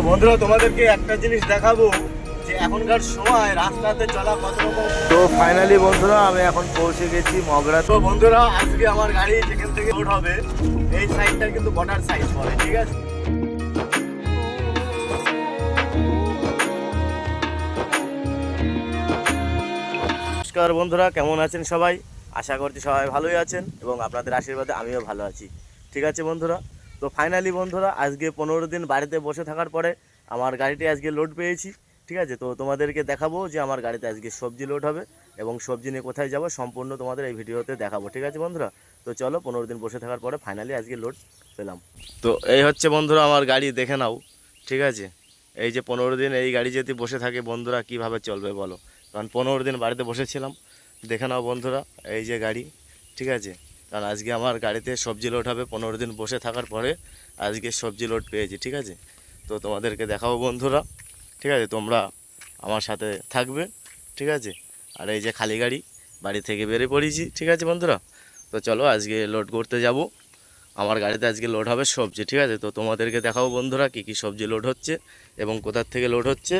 বন্ধুরা তোমাদেরকে একটা জিনিস দেখাবো যে এখনকার সময় রাস্তাতে চলা কত রকম। তো ফাইনালি বন্ধুরা আমি এখন পৌঁছে গেছি মগরা। তো বন্ধুরা আজকে আমার গাড়ি যেখান থেকে লোড হবে এই সাইডটা কিন্তু বর্ডার সাইড পড়ে, ঠিক আছে। নমস্কার বন্ধুরা, কেমন আছেন সবাই? আশা করছি সবাই ভালোই আছেন এবং আপনাদের আশীর্বাদে আমিও ভালো আছি, ঠিক আছে বন্ধুরা। তো ফাইনালি বন্ধুরা আজকে 15 দিন বাড়িতে বসে থাকার পরে আমার গাড়িটি আজকে লোড পেয়েছি, ঠিক আছে। তো তোমাদেরকে দেখাবো যে আমার গাড়িতে আজকে সবজি লোড হবে এবং সবজি নিয়ে কোথায় যাব সম্পূর্ণ তোমাদের এই ভিডিওতে দেখাবো, ঠিক আছে বন্ধুরা। তো চলো, 15 দিন বসে থাকার পরে ফাইনালি আজকে লোড পেলাম। তো এই হচ্ছে বন্ধুরা আমার গাড়ি, দেখে নাও, ঠিক আছে। এই যে 15 দিন এই গাড়ি যদি বসে থাকে বন্ধুরা কিভাবে চলবে বলো, কারণ 15 দিন বাড়িতে বসেছিলাম। দেখে নাও বন্ধুরা এই যে গাড়ি, ঠিক আছে। কারণ আজকে আমার গাড়িতে সবজি লোড হবে 15 দিন বসে থাকার পরে আজকে সবজি লোড পেয়েছি, ঠিক আছে। তো তোমাদেরকে দেখাবো বন্ধুরা, ঠিক আছে, তোমরা আমার সাথে থাকবে, ঠিক আছে। আর এই যে খালি গাড়ি, বাড়ি থেকে বেরিয়ে পড়েছি, ঠিক আছে বন্ধুরা। তো চলো আজকে লোড করতে যাব। আমার গাড়িতে আজকে লোড হবে সবজি, ঠিক আছে। তো তোমাদেরকে দেখাবো বন্ধুরা কী কী সবজি লোড হচ্ছে এবং কোথার থেকে লোড হচ্ছে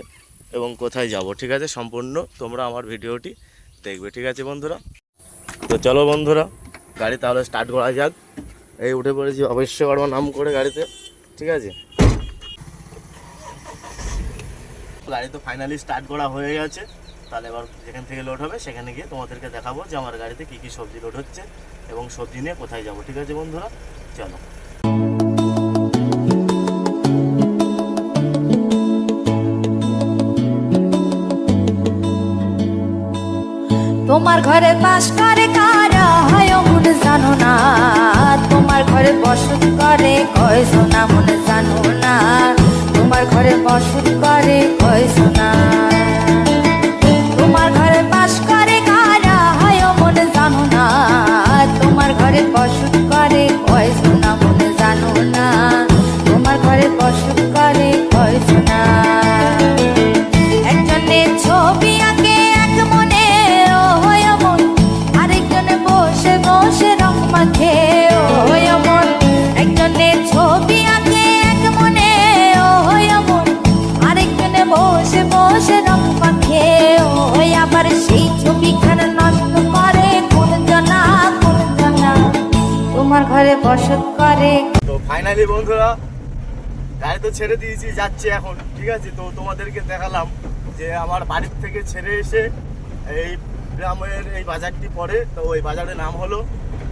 এবং কোথায় যাব, ঠিক আছে। সম্পূর্ণ তোমরা আমার ভিডিওটি দেখবে, ঠিক আছে বন্ধুরা। তো চলো বন্ধুরা গাড়ি তাহলে স্টার্ট করা যাক। এই উঠে পড়েছি অবশ্যকর্মা নাম করে গাড়িতে, ঠিক আছে। গাড়ি তো ফাইনালি স্টার্ট করা হয়ে গেছে। তাহলে এবার যেখান থেকে লোড হবে সেখানে গিয়ে তোমাদেরকে দেখাবো যে আমার গাড়িতে কী কী সবজি লোড হচ্ছে এবং সবজি নিয়ে কোথায় যাব, ঠিক আছে বন্ধুরা। চলো। তোমার ঘরে বাস করে কারা হয় মনে জানো না, তোমার ঘরে বসত করে কয়জন মনে জানো না, তোমার ঘরে বসত করে কয়জন। তোমার ঘরে বাস করে কারা হয় মনে জানো না, তোমার ঘরে বসত করে কয়জন মনে জানো না, তোমার ঘরে বসত করে কয়জন। একজনের ছবি আঁকে এক মনে বসে রং মাখে ওই মন, একজনের ছবি আঁকে এক মনে ওই মন, আরেকজনে বসে বসে রং মাখে ওই, আবার সেই ছবিখানে নষ্ট করে কোন জানা তোমার ঘরে বসত করে। তো ফাইনালি বন্ধুরা গাড়ি তো ছেড়ে দিয়েছি, যাচ্ছে এখন, ঠিক আছে। তো তোমাদেরকে দেখালাম যে আমার বাড়ির থেকে ছেড়ে এসে এই গ্রামের এই বাজারটি পড়ে, তো ওই বাজারের নাম হলো,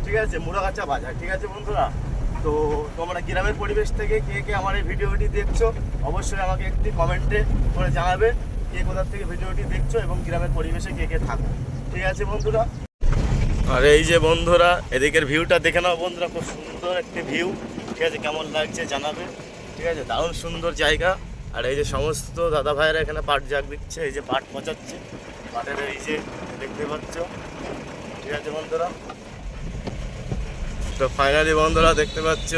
ঠিক আছে, মুড়াগাছা বাজার, ঠিক আছে বন্ধুরা। তো তোমরা গ্রামের পরিবেশ থেকে কে কে আমার এই ভিডিওটি দেখছো অবশ্যই আমাকে একটি কমেন্টে করে জানাবে কে কোথা থেকে ভিডিওটি দেখছো এবং গ্রামের পরিবেশে কে কে থাকো, ঠিক আছে বন্ধুরা। আর এই যে বন্ধুরা এদিকের ভিউটা দেখে নাও বন্ধুরা, খুব সুন্দর একটি ভিউ, ঠিক আছে। কেমন লাগছে জানাবে, ঠিক আছে। দারুণ সুন্দর জায়গা। আর এই যে সমস্ত দাদা ভাইয়েরা এখানে পাট জাগ দিচ্ছে, এই যে পাট পচাচ্ছে, পাটের এই যে দেখতে পাচ্ছ, ঠিক আছে বন্ধুরা। তো ফাইনালি বন্ধুরা দেখতে পাচ্ছ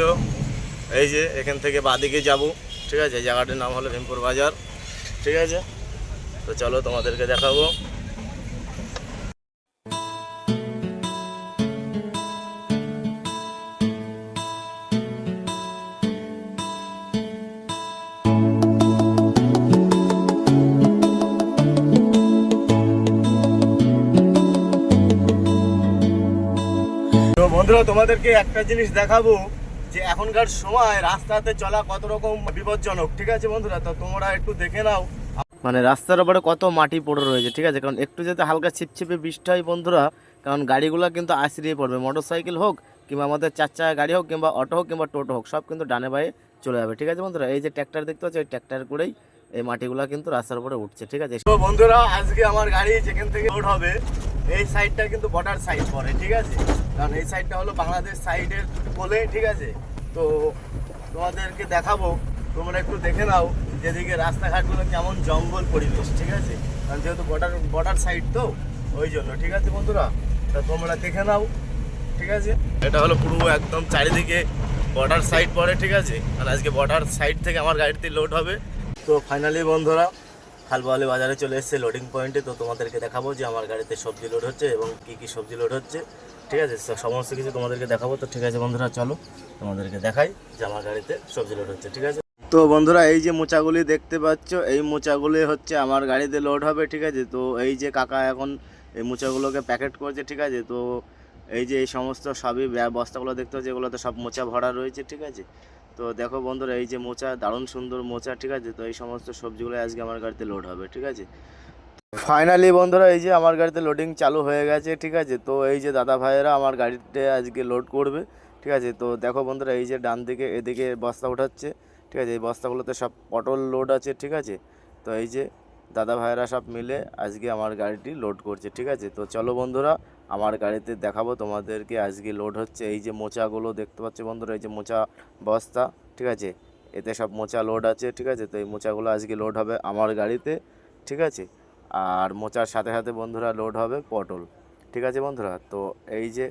এই যে এখান থেকে বাদিকে যাব, ঠিক আছে। এই জায়গাটির নাম হলো ভীমপুর বাজার, ঠিক আছে। তো চলো তোমাদেরকে দেখাবো। তো বন্ধুরা তোমাদেরকে একটা জিনিস দেখাবো যে এখনকার সময় রাস্তাতে চলা কত রকম বিপজ্জনক, ঠিক আছে বন্ধুরা। তো তোমরা একটু দেখে নাও, মানে রাস্তার উপরে কত মাটি পড়ে রয়েছে, ঠিক আছে। কারণ একটু যাতে হালকা ছিপছিপে বৃষ্টি হয় বন্ধুরা, কারণ গাড়িগুলো কিন্তু আছড়িয়ে পড়বে, মোটর সাইকেল হোক কিংবা আমাদের 4 চাকা গাড়ি হোক কিংবা অটো হোক কিংবা টোটো হোক, সব কিন্তু ডানে বায়ে চলে যাবে, ঠিক আছে বন্ধুরা। এই যে ট্র্যাক্টর দেখতে পাচ্ছ, এই ট্র্যাক্টর করেই এই মাটিগুলো কিন্তু রাস্তার উপরে উঠছে, ঠিক আছে। তো বন্ধুরা আজকে আমার গাড়ি যেখান থেকে লোড হবে এই সাইডটা কিন্তু বর্ডার সাইড পড়ে, ঠিক আছে। কারণ এই সাইডটা হলো বাংলাদেশ সাইডের কোলে, ঠিক আছে। তো তোমাদেরকে দেখাবো, তোমরা একটু দেখে নাও যেদিকে রাস্তাঘাটগুলো কেমন জঙ্গল পরিবেশ, ঠিক আছে। কারণ যেহেতু বর্ডার সাইড তো ওই জন্য, ঠিক আছে বন্ধুরা। তা তোমরা দেখে নাও, ঠিক আছে। এটা হলো পুরো একদম চারিদিকে বর্ডার সাইড পড়ে, ঠিক আছে। আর আজকে বর্ডার সাইড থেকে আমার গাড়িতে লোড হবে। তো ফাইনালি বন্ধুরা খালবাওয়ালি বাজারে চলে এসেছে লোডিং পয়েন্টে। তো তোমাদেরকে দেখাবো যে আমার গাড়িতে সবজি লোড হচ্ছে এবং কী কী সবজি লোড হচ্ছে, ঠিক আছে। সমস্ত কিছু তোমাদেরকে দেখাবো। তো ঠিক আছে বন্ধুরা চলো তোমাদেরকে দেখাই যে আমার গাড়িতে সবজি লোড হচ্ছে, ঠিক আছে। তো বন্ধুরা এই যে মোচাগুলি দেখতে পাচ্ছ, এই মোচাগুলি হচ্ছে আমার গাড়িতে লোড হবে, ঠিক আছে। তো এই যে কাকা এখন এই মোচাগুলোকে প্যাকেট করছে, ঠিক আছে। তো এই যে এই সমস্ত সবই বস্তাগুলো দেখতে পাচ্ছ, এগুলোতে সব মোচা ভরা রয়েছে, ঠিক আছে। তো দেখো বন্ধুরা এই যে মোচা, দারুণ সুন্দর মোচা, ঠিক আছে। তো এই সমস্ত সবজিগুলো আজকে আমার গাড়িতে লোড হবে, ঠিক আছে। ফাইনালি বন্ধুরা এই যে আমার গাড়িতে লোডিং চালু হয়ে গেছে, ঠিক আছে। তো এই যে দাদা ভাইয়েরা আমার গাড়িতে আজকে লোড করবে, ঠিক আছে। তো দেখো বন্ধুরা এই যে ডান দিকে এদিকে বস্তা উঠাচ্ছে, ঠিক আছে। এই বস্তাগুলোতে সব পটল লোড আছে, ঠিক আছে। তো এই যে দাদা ভাইয়েরা সব মিলে আজকে আমার গাড়িটি লোড করছে, ঠিক আছে। তো চলো বন্ধুরা আমার গাড়িতে দেখাবো তোমাদেরকে আজকে লোড হচ্ছে। এই যে মোচাগুলো দেখতে পাচ্ছ বন্ধুরা, এই যে মোচা বস্তা, ঠিক আছে। এতে সব মোচা লোড আছে, ঠিক আছে। তো এই মোচাগুলো আজকে লোড হবে আমার গাড়িতে, ঠিক আছে। আর মোচার সাথে সাথে বন্ধুরা লোড হবে পটল, ঠিক আছে বন্ধুরা। তো এই যে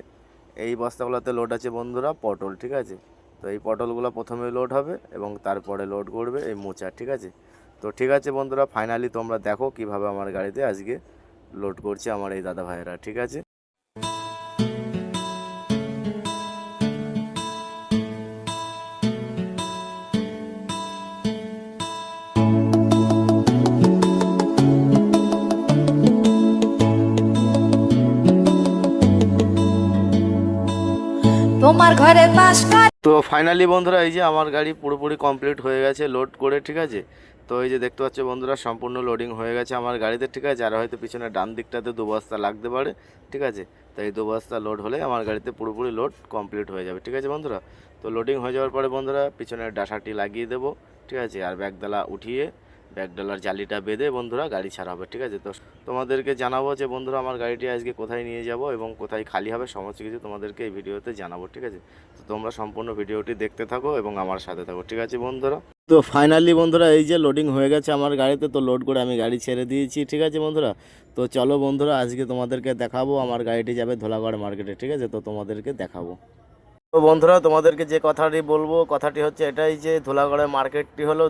এই বস্তাগুলোতে লোড আছে বন্ধুরা পটল, ঠিক আছে। তো এই পটলগুলো প্রথমে লোড হবে এবং তারপরে লোড করবে এই মোচা, ঠিক আছে। তো ঠিক আছে বন্ধুরা, ফাইনালি তোমরা দেখো কিভাবে আমার গাড়িতে আজকে লোড করছে আমার এই দাদা ভাইয়েরা, ঠিক আছে। তোমার ঘরে বাস করে। তো ফাইনালি বন্ধুরা এই যে আমার গাড়ি পুরোপুরি কমপ্লিট হয়ে গেছে লোড করে, ঠিক আছে। তো এই যে দেখতে পাচ্ছ বন্ধুরা সম্পূর্ণ লোডিং হয়ে গেছে আমার গাড়িতে, ঠিক আছে। আর হয়তো পিছনে ডান দিকটাতে 2 বস্তা লাগতে পারে, ঠিক আছে। তো এই 2 বস্তা লোড হলে আমার গাড়িতে পুরোপুরি লোড কমপ্লিট হয়ে যাবে, ঠিক আছে বন্ধুরা। তো লোডিং হয়ে যাওয়ার পরে বন্ধুরা পিছনের ডাসাটি লাগিয়ে দেবো, ঠিক আছে। আর ব্যাগডালা উঠিয়ে ব্যাগডালার জালিটা বেঁধে বন্ধুরা গাড়ি ছাড়া হবে, ঠিক আছে। তো তোমাদেরকে জানাবো যে বন্ধুরা আমার গাড়িটি আজকে কোথায় নিয়ে যাব এবং কোথায় খালি হবে সমস্ত কিছু তোমাদেরকে এই ভিডিওতে জানাবো, ঠিক আছে। তো তোমরা সম্পূর্ণ ভিডিওটি দেখতে থাকো এবং আমার সাথে থাকো, ঠিক আছে বন্ধুরা। তো ফাইনালি বন্ধুরা এই যে লোডিং হয়ে গেছে আমার গাড়িতে, তো লোড করে আমি গাড়ি ছেড়ে দিয়েছি, ঠিক আছে বন্ধুরা। তো চলো বন্ধুরা আজকে তোমাদেরকে দেখাবো আমার গাড়িটি যাবে ধোলাগড় মার্কেটে, ঠিক আছে। তো তোমাদেরকে দেখাবো। তো বন্ধুরা তোমাদেরকে যে কথাটি বলবো, কথাটি হচ্ছে এটাই যে ধোলাগড়ের মার্কেটটি হলো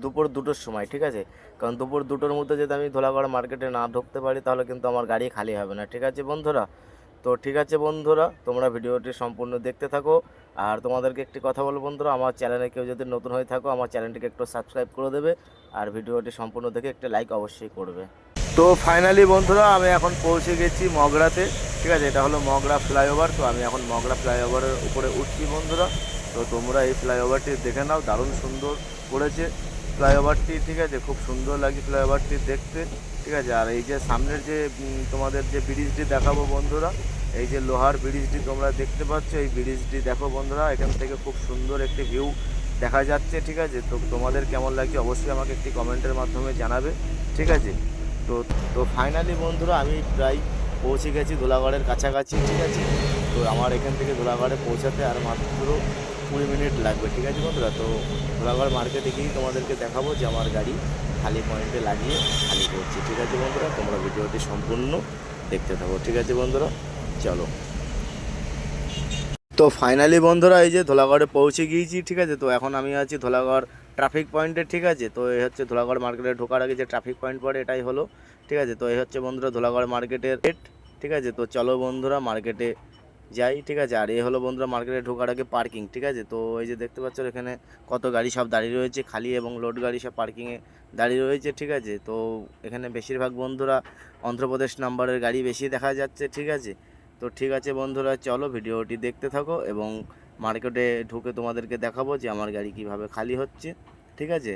দুপুর 2টোর সময়, ঠিক আছে। কারণ দুপুর 2টোর মধ্যে যদি আমি ধোলাগড় মার্কেটে না ঢুকতে পারি তাহলে কিন্তু আমার গাড়ি খালি হবে না, ঠিক আছে বন্ধুরা। তো ঠিক আছে বন্ধুরা, তোমরা ভিডিওটি সম্পূর্ণ দেখতে থাকো। আর তোমাদেরকে একটি কথা বলবো বন্ধুরা, আমার চ্যানেলে কেউ যদি নতুন হয়ে থাকো আমার চ্যানেলটিকে একটু সাবস্ক্রাইব করে দেবে আর ভিডিওটি সম্পূর্ণ দেখে একটা লাইক অবশ্যই করবে। তো ফাইনালি বন্ধুরা আমি এখন পৌঁছে গেছি মগরাতে, ঠিক আছে। এটা হলো মগরা ফ্লাইওভার। তো আমি এখন মগরা ফ্লাইওভারের উপরে উঠছি বন্ধুরা। তো তোমরা এই ফ্লাইওভারটি দেখে নাও, দারুণ সুন্দর করেছে ফ্লাইওভারটি, ঠিক আছে। খুব সুন্দর লাগে ফ্লাইওভারটি দেখতে, ঠিক আছে। আর এই যে সামনের যে তোমাদের যে ব্রিজটি দেখাবো বন্ধুরা, এই যে লোহার ব্রিজটি তোমরা দেখতে পাচ্ছ, এই ব্রিজটি দেখো বন্ধুরা, এখান থেকে খুব সুন্দর একটি ভিউ দেখা যাচ্ছে, ঠিক আছে। তো তোমাদের কেমন লাগছে অবশ্যই আমাকে একটি কমেন্টের মাধ্যমে জানাবে, ঠিক আছে। তো তো ফাইনালি বন্ধুরা আমি প্রায় পৌঁছে গেছি ধোলাগড়ের কাছাকাছি, ঠিক আছে। তো আমার এখান থেকে ধোলাগড়ে পৌঁছাতে আর মাত্র 20 মিনিট লাগবে, ঠিক আছে বন্ধুরা। তো ধোলাগড় মার্কেটে গিয়েই তোমাদেরকে দেখাবো যে আমার গাড়ি খালি পয়েন্টে লাগিয়ে খালি করছি, ঠিক আছে বন্ধুরা। তোমরা ভিডিওটি সম্পূর্ণ দেখতে থাকো, ঠিক আছে বন্ধুরা, চলো। তো ফাইনালি বন্ধুরা এই যে ধোলাগড়ে পৌঁছে গিয়েছি, ঠিক আছে। তো এখন আমি আছি ধোলাগড় ট্রাফিক পয়েন্টে, ঠিক আছে। তো এই হচ্ছে ধোলাগড় মার্কেটে ঢোকার আগে যে ট্রাফিক পয়েন্ট পড়ে এটাই হলো, ঠিক আছে। তো এই হচ্ছে বন্ধুরা ধোলাগড় মার্কেটের গেট, ঠিক আছে। তো চলো বন্ধুরা মার্কেটে যাই, ঠিক আছে। আর এই হলো বন্ধুরা মার্কেটে ঢোকার আগে পার্কিং, ঠিক আছে। তো এই যে দেখতে পাচ্ছ এখানে কত গাড়ি সব দাঁড়িয়ে রয়েছে, খালি এবং লোড গাড়ি সব পার্কিংয়ে দাঁড়িয়ে রয়েছে, ঠিক আছে। তো এখানে বেশিরভাগ বন্ধুরা অন্ধ্রপ্রদেশ নাম্বারের গাড়ি বেশি দেখা যাচ্ছে, ঠিক আছে। তো ঠিক আছে বন্ধুরা, চলো ভিডিওটি দেখতে থাকো এবং মার্কেটে ঢুকে তোমাদেরকে দেখাবো যে আমার গাড়ি কিভাবে খালি হচ্ছে, ঠিক আছে।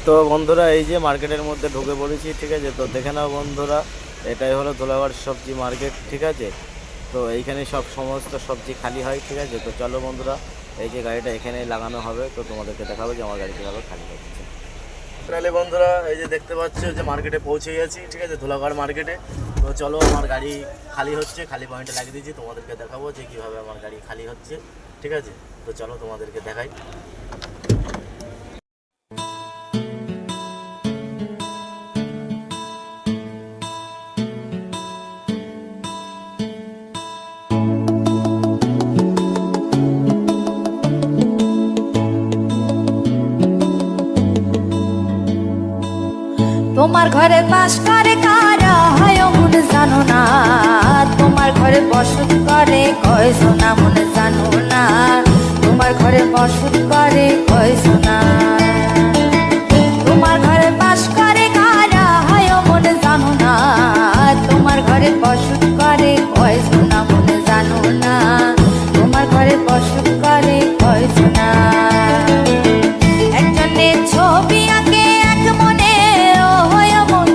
তো বন্ধুরা এই যে মার্কেটের মধ্যে ঢুকে পড়েছি, ঠিক আছে। তো দেখে নাও বন্ধুরা, এটাই হলো ধোলাগড় সবজি মার্কেট, ঠিক আছে। তো এইখানে সব সমস্ত সবজি খালি হয়, ঠিক আছে। তো চলো বন্ধুরা এই যে গাড়িটা এখানেই লাগানো হবে, তো তোমাদেরকে দেখাবো যে আমার গাড়ি কীভাবে খালি হচ্ছে। তাহলে বন্ধুরা এই যে দেখতে পাচ্ছ যে মার্কেটে পৌঁছে গেছি, ঠিক আছে, ধোলাগড় মার্কেটে। তো চলো আমার গাড়ি খালি হচ্ছে, খালি পয়েন্টে লাগিয়ে দিয়েছি, তোমাদেরকে দেখাবো যে কীভাবে আমার গাড়ি খালি হচ্ছে, ঠিক আছে। তো চলো তোমাদেরকে দেখাই। তোমার ঘরে বাস করে কারা হয় মনে জানো না, তোমার ঘরে বসত করে কয়জনা মনে জানো না। তোমার তোমার ঘরে বসত করে কয় সোনা, তোমার ঘরে বাস করে কারা হয় মনে জানো না, তোমার ঘরে বসত করে কয় সোনা মনে জানো না, তোমার ঘরে বসত করে কয় সোনা। একজনে ছবি আঁকে এক মনে ও হয় মন,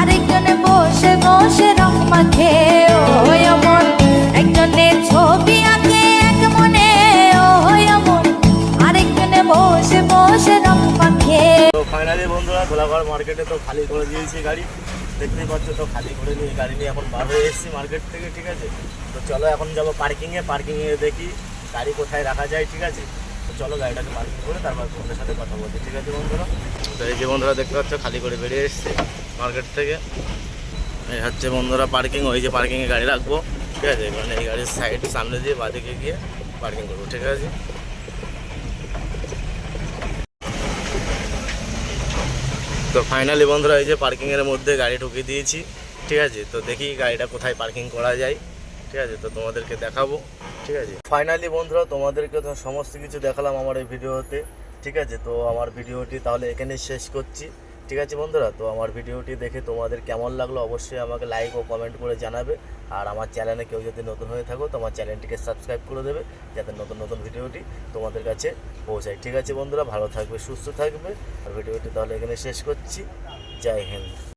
আরেকজনে বসে বসে রং মাখে ও মন, একজনে ছবি আঁকে এক মনে ও হয় মন, আরেকজনে বসে বসে রং মাখে। তো ফাইনালি বন্ধুরা ধোলাগড় মার্কেটে তো খালি করে দিয়েছি গাড়ি, দেখতেই পাচ্ছ। তো খালি করে নিয়ে গাড়ি নিয়ে এখন বার হয়ে এসেছি মার্কেট থেকে, ঠিক আছে। তো চলো এখন যাবো পার্কিংয়ে দেখি গাড়ি কোথায় রাখা যায়, ঠিক আছে। তো চলো গাড়িটাকে পার্কিং করে তারপর তোমাদের সাথে কথা বলছি, ঠিক আছে বন্ধুরা। তো এই যে বন্ধুরা দেখতে পাচ্ছ খালি করে বেরিয়ে এসেছি মার্কেট থেকে। এই হচ্ছে বন্ধুরা পার্কিং, ওই যে পার্কিংয়ে গাড়ি রাখবো, ঠিক আছে। মানে এই গাড়ির সাইড সামনে দিয়ে বাদিকে গিয়ে পার্কিং করবো, ঠিক আছে। তো ফাইনালি বন্ধুরা এই যে পার্কিংয়ের মধ্যে গাড়ি ঢুকিয়ে দিয়েছি, ঠিক আছে। তো দেখি গাড়িটা কোথায় পার্কিং করা যায়, ঠিক আছে। তো তোমাদেরকে দেখাবো, ঠিক আছে। ফাইনালি বন্ধুরা তোমাদেরকে তো সমস্ত কিছু দেখালাম আমার এই ভিডিওতে, ঠিক আছে। তো আমার ভিডিওটি তাহলে এখানেই শেষ করছি, ঠিক আছে বন্ধুরা। তো আমার ভিডিওটি দেখে তোমাদের কেমন লাগলো অবশ্যই আমাকে লাইক ও কমেন্ট করে জানাবে। আর আমার চ্যানেলে কেউ যদি নতুন হয়ে থাকো তো আমার চ্যানেলটিকে সাবস্ক্রাইব করে দেবে, যাতে নতুন নতুন ভিডিওটি তোমাদের কাছে পৌঁছায়, ঠিক আছে বন্ধুরা। ভালো থাকবে, সুস্থ থাকবে। আর ভিডিওটি তাহলে এখানে শেষ করছি। জয় হিন্দ।